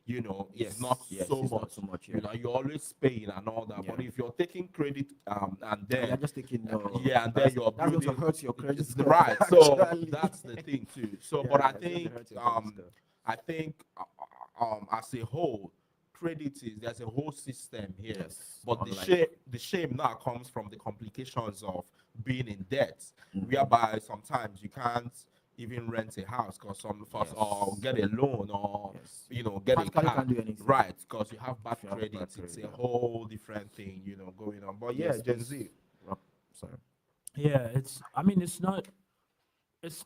Yes, is not yes, so it's much. not so much, yeah. You're always paying and all that. But Yeah. if you're taking credit, and And then you're just taking no. yeah, and then you're that's going to building hurt your credit score. right. So actually. that's the thing too. So, Yeah, but I it's going to think hurt your credit score. I think as a whole, credit there's a whole system here. Yes, But the shame now comes from the complications of being in debt, whereby sometimes you can't even rent a house because or get a loan or get a Practically car. can't do anything. Right, because you have bad If you have credit. bad It's credit, a yeah. whole different thing, going on. But yeah, Yes, Gen please. Z. Sorry. Yeah, it's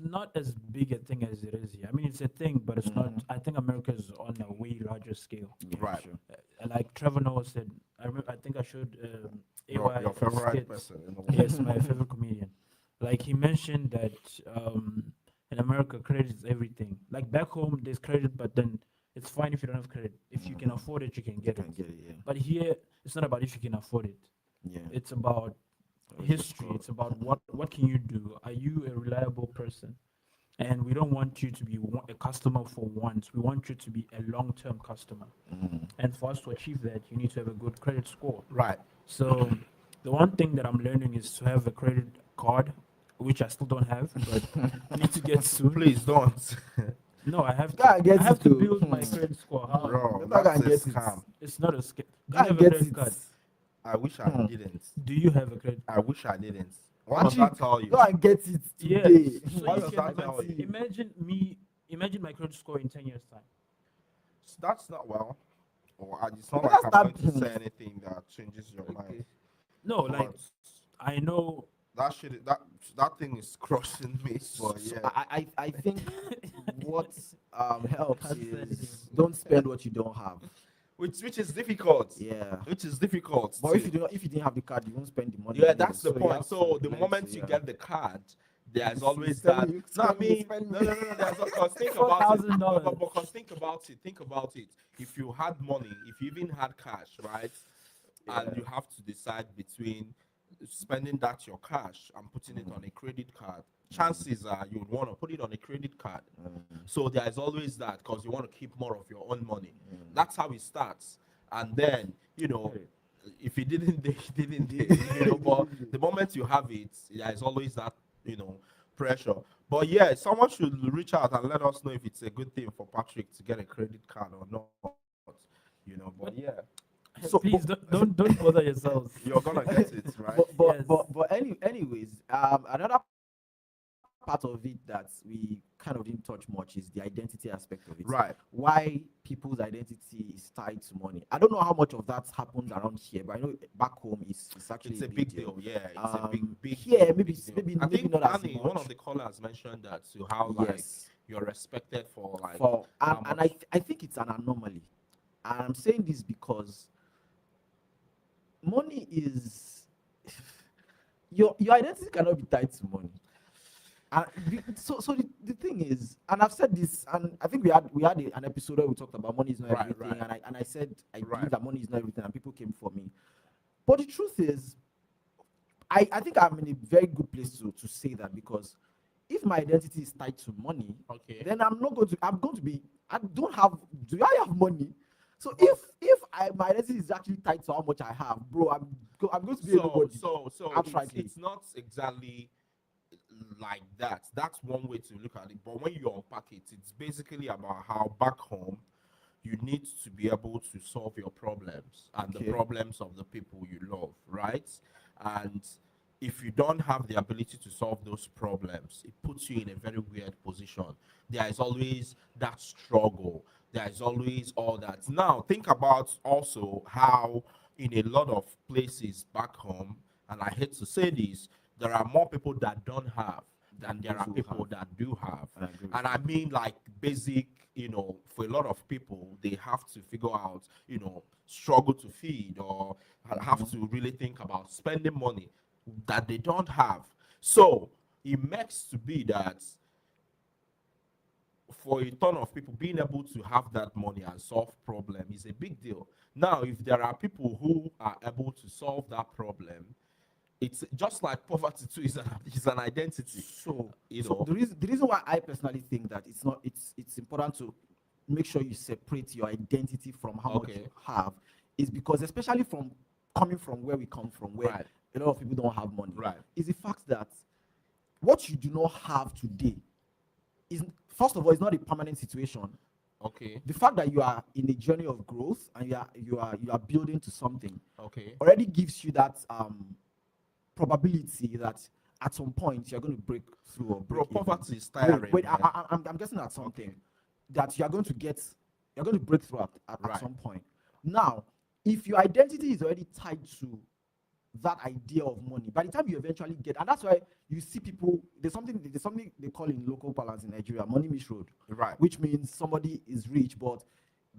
not as big a thing as it is here. I mean, it's a thing, but it's not. I think America is on a way larger scale. Yeah, Right. sure. Like Trevor Noah said, I think I showed AY Your favorite skits. person in the world. Yes, my favorite comedian. Like he mentioned that in America, credit is everything. Like back home, there's credit, but then it's fine if you don't have credit. If you can afford it, you can get Can it. get it, yeah. But here, it's not about if you can afford it. Yeah. It's about Always the history. score. It's about what can you do. Are you a reliable person? And we don't want you to be a customer for once. We want you to be a long-term customer. And for us to achieve that, you need to have a good credit score. Right. So the one thing that I'm learning is to have a credit card which I still don't have, but I need to get soon. Please don't. No, I have Gotta to. get I have it to too. build my credit score. How? Bro, Better that's go a and get it. scam. It's not a scam. Do you Gotta have a get credit it. card? I wish I Hmm. didn't. Do you have a credit? I wish I didn't. What does Actually, that tell you? go and get it Yeah. today. So What you does can that tell you? imagine my credit score in 10 years time. That's not well. Or it's not But like that's I'm not- going to say anything that changes your mind. Okay. No, like But I know. that thing is crushing me. But So yeah, I think what helps Can't say is anything. don't spend what you don't have. which is difficult. Yeah. Which is difficult. But if to- you didn't have the card, you won't spend the money. yeah, anyway. that's the So you point. have So to the learn moment to, you yeah. get the card, there's It's always spending- that. you No, I spending- mean, spending. no. There's because think about it. $4,000. Because think about it. Think about it. If you had money, if you even had cash, right, and Yeah. you have to decide between spending that your cash and putting it on a credit card, chances are you would want to put it on a credit card. So there is always that because you want to keep more of your own money. That's how it starts. And then, if you didn't, they didn't, but the moment you have it, there is always that, pressure. But yeah, someone should reach out and let us know if it's a good thing for Patrick to get a credit card or not. But yeah, So, Please don't bother yourselves. you're gonna get it, right? Yes. But anyways, another part of it that we kind of didn't touch much is the identity aspect of it. Right. Why people's identity is tied to money. I don't know how much of that happens around here, but I know back home it's actually It's a big deal. Yeah, it's a big here, deal, maybe big it's- deal. maybe- I maybe think not as Annie, one much. of the callers mentioned that to how like Yes. you're respected for like For how and much- I think it's an anomaly. And I'm saying this because money is your identity cannot be tied to money. And so the thing is, and I've said this, and I think we had an episode where we talked about money is not Right, everything, right. and I said I Right. believe that money is not everything, and people came for me. But the truth is, I think I'm in a very good place to say that, because if my identity is tied to money, Okay. then I'm going to be, do I have money? So if my identity is actually tied to how much I have, bro, I'm going to be So nobody. so so outrightly. it's not exactly like that. That's one way to look at it. But when you unpack it, it's basically about how back home you need to be able to solve your problems and the Okay. problems of the people you love, right? And if you don't have the ability to solve those problems, it puts you in a very weird position. There is always that struggle. There is always all that. Now, think about also how in a lot of places back home, and I hate to say this, there are more people that don't have than there are those who people have. that do have. I agree with And I mean, like, basic, for a lot of people, they have to figure out, struggle to feed or have to really think about spending money that they don't have. So it makes to be that for a ton of people, being able to have that money and solve problem is a big deal. Now, if there are people who are able to solve that problem, it's just like poverty too is an identity. So, You so know. the reason why I personally think that it's important to make sure you separate your identity from how much Okay. you have is because, especially from coming from where we come from, where Right. a lot of people don't have money, Right. is the fact that what you do not have today is, first of all, it's not a permanent situation. Okay. The fact that you are in a journey of growth and you are building to something Okay. already gives you that probability that at some point you're going to break through or Bro, break even. poverty is tiring. Wait, man. I'm guessing at something that you're going to break through at Right. some point. Now, if your identity is already tied to that idea of money, by the time you eventually get, and that's why you see people, there's something they call in local parlance in Nigeria, money misroad, Right. which means somebody is rich but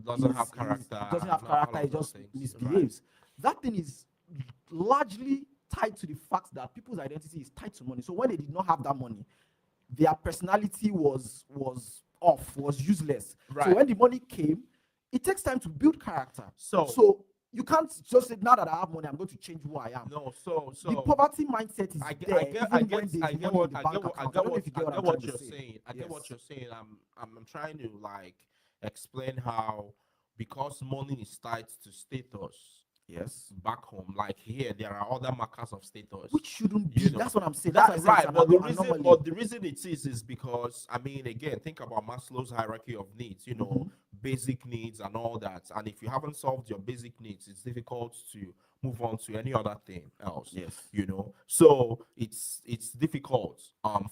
Doesn't is- have is- character. doesn't have and all character, of it those just things. misbehaves. That thing is largely tied to the fact that people's identity is tied to money. So when they did not have that money, their personality was off, was useless. Right. So when the money came, it takes time to build character. So- you can't just say, now that I have money, I'm going to change who I am. No, so The poverty mindset is I get, there. I get, even I when get, there's I get money what, in the I bank get what, I account. get don't know what, if you get I what get I'm what trying you're to say. saying. I get what Yes. you're saying. I'm trying to like explain how because money is tied to status, Yes. back home. Like here, there are other markers of status. Which shouldn't be. You know, That's what I'm saying. That's that why I say right, but the it's an reason, anomaly. it is because I mean, again, think about Maslow's hierarchy of needs. You know, Mhm. basic needs and all that. And if you haven't solved your basic needs, it's difficult to move on to any other thing else. Yes. You know, so it's difficult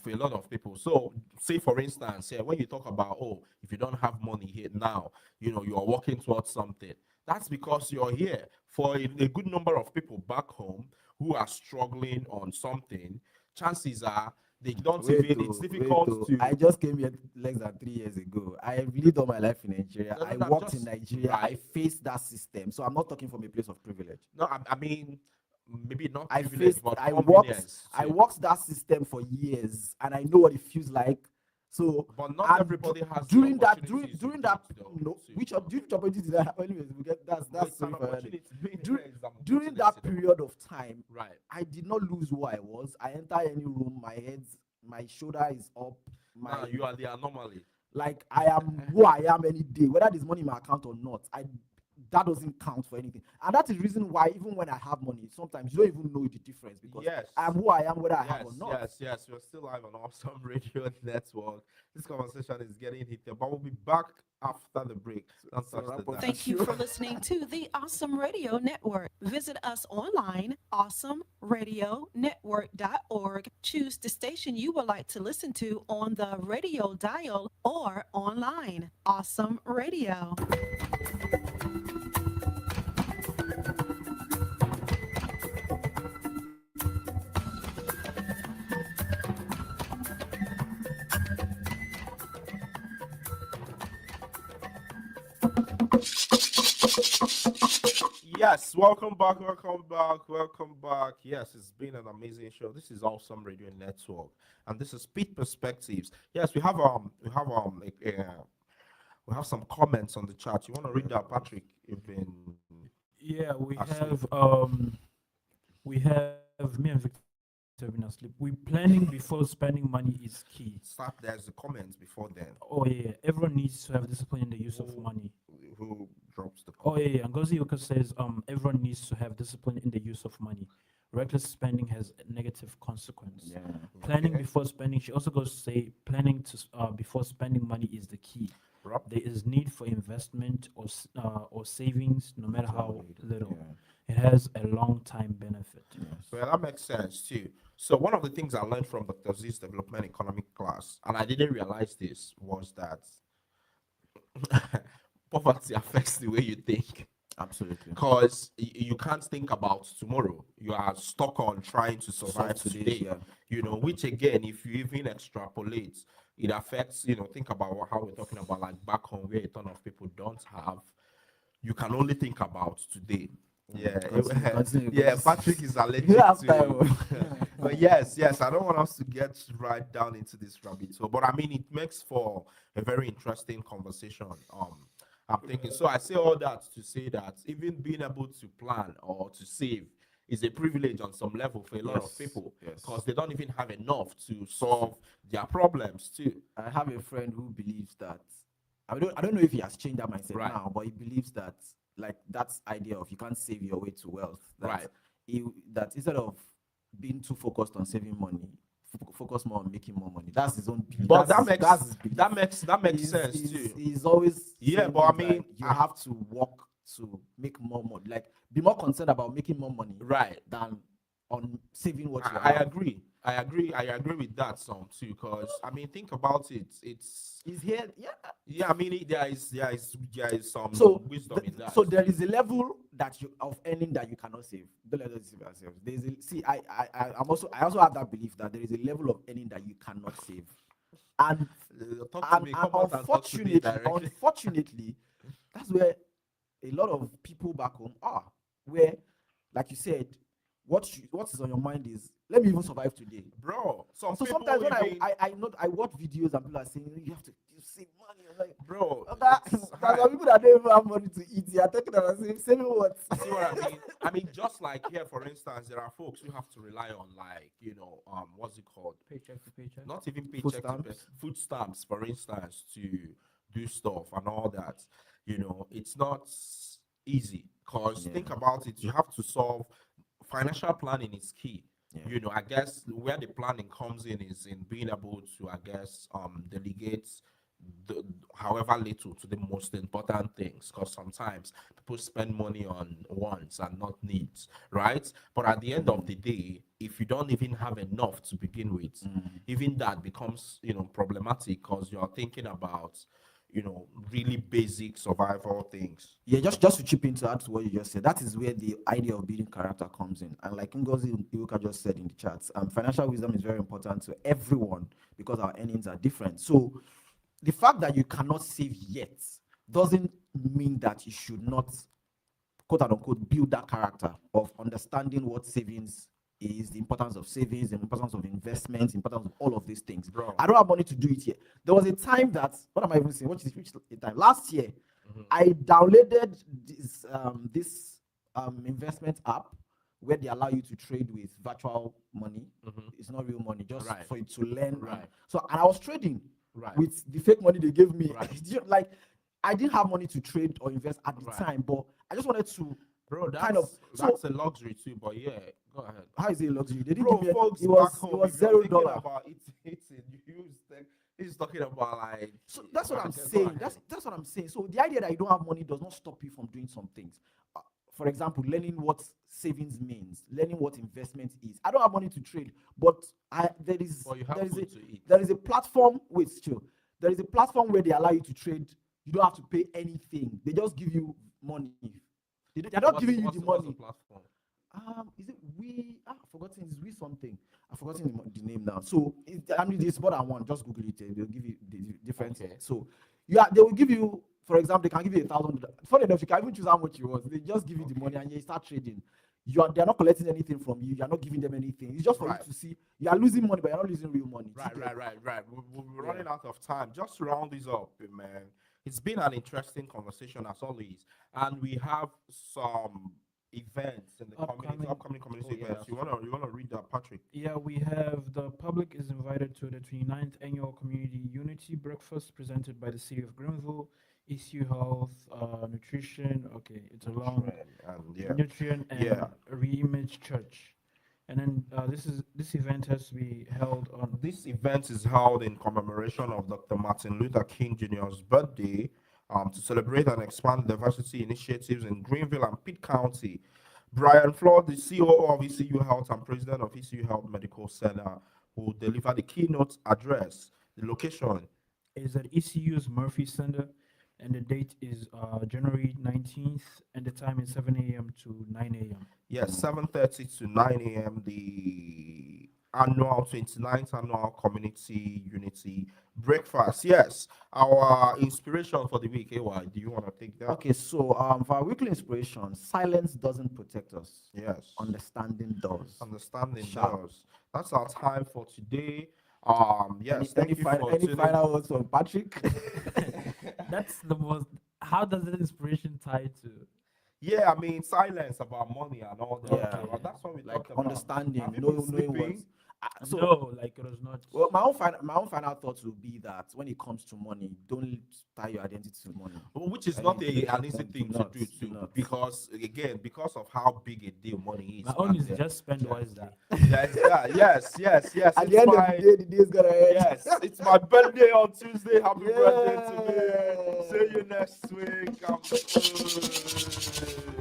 for a lot of people. So say for instance, yeah, when you talk about, oh, if you don't have money here now, you know, you are working towards something. That's because you're here. For a good number of people back home who are struggling on something, chances are they don't even, it's Wait difficult to. to. I just came here less than 3 years ago. I have lived all my life in Nigeria. No, no, I no, worked in just Nigeria. I right. faced that system. So I'm not talking from a place of privilege. No, I mean, maybe not I privilege, faced, but I convenience too. worked that system for years, and I know what it feels like. So, But not and everybody has the during that, opportunities you during that, did, though. no, Too. which opportunity did I have? Anyways, we get No, that's it's sorry an for earning. opportunity. Being Dur- here is an During opportunity, that though. period of time, Right. I did not lose who I was. I enter any room, my shoulder is up, Now you are the anomaly. like I am who I am any day, whether there's money in my account or not. That doesn't count for anything, and that is the reason why even when I have money, sometimes you don't even know the difference because Yes. I'm who I am, whether I have Yes, or not. yes. We're still live on Awesome Radio Network. This conversation is getting heated, but we'll be back after the break. Don't So touch wrap the up dial. Thank you for listening to the Awesome Radio Network. Visit us online, awesomeradionetwork.org. Choose the station you would like to listen to on the radio dial or online. Awesome Radio. Yes, welcome back, welcome back, welcome back. Yes, it's been an amazing show. This is Awesome Radio Network, and this is Pitt Perspectives. Yes, we have some comments on the chat. You want to read that, Patrick? You've been Yeah, asleep. we have me and Victor have been asleep. We planning before spending money is key. Start. There's the comments before then. Oh yeah, everyone needs to have discipline in the use of Who, money. who drops the Oh comment? yeah. Ngozi Ihuka says everyone needs to have discipline in the use of money. Reckless spending has a negative consequence. Yeah. Planning Okay. before spending. She also goes to say planning before spending money is the key. Rob? There is need for investment or savings, no matter how little. It has a long time benefit. Well, that makes sense too. So one of the things I learned from Dr. Z's development economic class, and I didn't realize this, was that poverty affects the way you think. Absolutely. Because you can't think about tomorrow. You are stuck on trying to survive today. Yeah. You know, which again, if you even extrapolate, it affects, you know, think about how we're talking about like back home where a ton of people don't have. You can only think about today. Yeah, Continue, yeah. because Patrick is allergic you have to. time. But yes, I don't want us to get right down into this rabbit hole. But I mean, it makes for a very interesting conversation. I'm thinking. So I say all that to say that even being able to plan or to save is a privilege on some level for a lot of Yes, people yes. because they don't even have enough to solve their problems too. I have a friend who believes that I don't know if he has changed that mindset Right. now, but he believes that like that idea of you can't save your way to wealth. That Right. that instead of being too focused on saving money, focus more on making more money. That's his own belief. But That's his belief. that makes He's- sense he's, too. He's always Yeah, saying but I things like, mean, you have to work to make more money. Like be more concerned about making more money Right. than on saving what you I have. agree. I agree with that song too. Because I mean, think about it. It's He's here, yeah. yeah. I mean, there is some So wisdom in that. so there is a level that you of earning that you cannot save. Don't let us deceive ourselves. There's a see. I also have that belief that there is a level of earning that you cannot save, and Talk to me. Come out and talk to me directly. unfortunately, that's where a lot of people back home are. Where, like you said, what is on your mind is let me even survive today. Bro, some So people sometimes when even, I watch videos and people are saying you have to save money. I'm like, bro, there's it's some high. people that don't even have money to eat. You are talking about saving what? See what I mean? I mean, just like here, for instance, there are folks who have to rely on like, you know, what's it called? Paycheck to paycheck. Not even Food paycheck to pay, stamps. food stamps, for instance, to do stuff and all that. You know, it's not easy Because Yeah. think about it, you have to solve financial planning is key. Yeah. You know, I guess where the planning comes in is in being able to, I guess, delegate the however little to the most important things. Because sometimes people spend money on wants and not needs, right? But at the end of the day, if you don't even have enough to begin with, even that becomes, problematic because you're thinking about, really basic survival things. Yeah, just to chip into that to what you just said, that is where the idea of building character comes in. And like Ngozi Ihuka just said in the chat, financial wisdom is very important to everyone because our earnings are different. So the fact that you cannot save yet doesn't mean that you should not, quote unquote, build that character of understanding what savings is, the importance of savings, the importance of investments, the importance of all of these things. Bro. I don't have money to do it yet. There was a time that, what am I even saying? Which time? Last year, I downloaded this investment app where they allow you to trade with virtual money. It's not real money, just Right. for you to learn. Right. So, and I was trading Right. with the fake money they gave me. Right. Like, I didn't have money to trade or invest at the Right. time, but I just wanted to. Bro, kind of- that's a luxury too, but yeah, go ahead. How is it a luxury? They didn't Bro, give me. folks It back was home, if you're $0. thinking about he's talking about like. So that's what I'm Okay, go saying. ahead. That's what I'm saying. So the idea that you don't have money does not stop you from doing some things. For example, learning what savings means, learning what investment is. I don't have money to trade, but there is But you have there is food a to eat. there is a platform. Wait, chill. There is a platform where they allow you to trade. You don't have to pay anything. They just give you money. They're not giving you the What's money. platform? Is it we? I've forgotten. It's we something. I've forgotten the name now. So it's more than one. Just Google it. They'll give you the different. Okay. So they will give you, for example, they can give you $1,000. Funny enough, you can even choose how much you want. They just give you the money and you start trading. They're not collecting anything from you. You're not giving them anything. It's just for Right. you to see. You are losing money, but you're not losing real money. Right. We're Yeah. running out of time. Just to round this up, man. It's been an interesting conversation as always, and we have some events in the upcoming community Oh, yeah, events. You wanna read that, Patrick? Yeah, we have the public is invited to the 29th annual Community Unity Breakfast presented by the City of Greenville, ECU Health, Nutrition. Okay, it's a long And yeah. Nutrient and Yeah. Reimage Church. And then this event has to be held on. This event is held in commemoration of Dr. Martin Luther King Jr.'s birthday, to celebrate and expand diversity initiatives in Greenville and Pitt County. Brian Flood, the COO of ECU Health and president of ECU Health Medical Center, will deliver the keynote address. The location Is at ECU's Murphy Center, and the date is January 19th, and the time is 7 a.m. to 9 a.m. Yes, 7:30 to 9 a.m. The annual 29th annual community unity breakfast. Yes, our inspiration for the week. AY, do you want to take that? Okay, so for our weekly inspiration, silence doesn't protect us. Yes. Understanding does. Understanding Sharp. does. That's our time for today. Yes, Any thank you for tuning in. final words from Patrick? That's the most. How does that inspiration tie to? Yeah, I mean silence about money and all that. Yeah. Well, that's what we Like talked about. understanding, Have you knowing been sleeping? words. So No, like it was not. well, my own final thoughts would be that when it comes to money, don't tie your identity to money. Well, which is I not mean, an easy do thing not, to do do too, not. because again, because of how big a deal money is. My own is and, just spend wisely. yes. At It's the end my, of the day, the day's gonna end. yes, it's my birthday on Tuesday. Happy birthday to me. Yeah. See you next week.